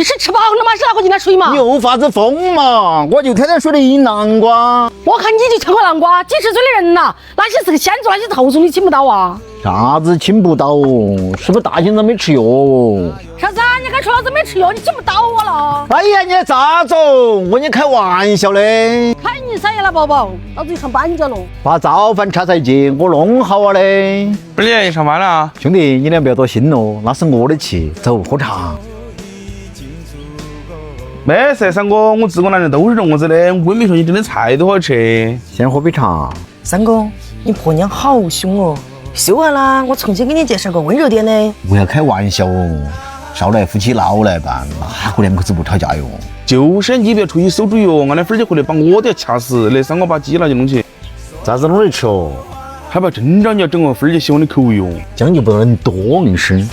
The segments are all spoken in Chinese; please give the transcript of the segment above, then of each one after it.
你是吃饱了吗？是拿过进来水嘛？你有法子疯嘛？我就天天水里引南瓜。我看你就吃过南瓜，几十岁的人了，那些是个先做那些后厨，你请不到啊？啥子请不到？是不是大清早没吃药？啥子啊？你还说老子没吃药，你请不到我了？哎呀，你咋走？我跟你开玩笑的。看你啥呀，老宝宝，老子就上班去了。把早饭吃才进，我弄好了的。二姐，你上班了啊？兄弟，你俩不要多心咯，那是我的气。走，喝茶。没事，三哥，我自贡男人都是这样子的。我没说你蒸的菜多好吃。先喝杯茶。三哥，你婆娘好凶哦！修完了，我重新给你介绍个温柔点的。不要开玩笑哦，少来夫妻老来伴，哪个两口子不吵架哟？就是你不要出去馊主意哦，俺的粉儿姐回来把我都要掐死，那三个把鸡拿去弄去。咋子弄得吃哦？害怕真让你要整个粉儿姐喜欢的口味哟。将就不能多硬是。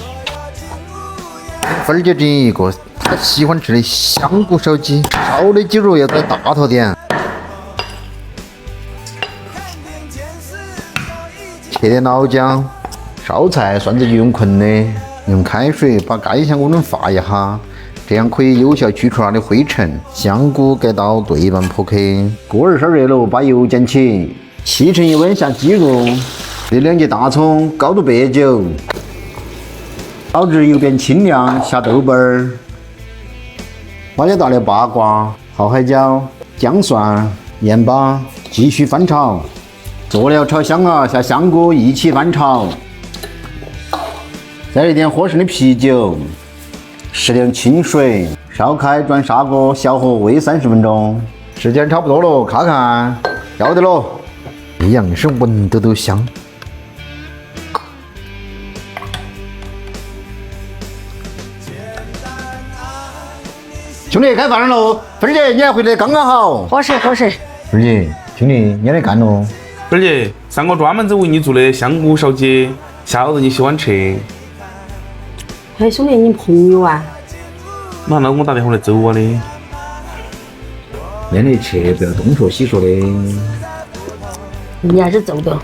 粉儿姐整一个她喜欢吃的香菇烧鸡，烧的鸡肉要再大坨点。切点老姜，烧菜蒜子就用捆的，用开水把干香菇能化一下，这样可以有效去除它的灰尘。香菇盖到对半破开，锅儿烧热了，把油溅起，7成1温下鸡肉，这2节大葱，高度白酒，烧至油变清亮，下豆瓣儿，把这大料八卦，泡海椒、姜蒜、盐巴，继续翻炒。佐料炒香了，下香菇一起翻炒，再来点喝剩的啤酒，适量清水，烧开转砂锅，小火煨30分钟。时间差不多了，看看，要得了，一样是闻着都香。兄弟，开饭喽！芬儿姐，你还回来刚刚好。喝水。芬儿姐，兄弟，你来干喽！粉儿姐，三哥专门为你做的香菇烧鸡，晓得你喜欢吃。哎，兄弟，你朋友啊？马上我打电话来走我的。没得去，不要东说西说的。你还是走的。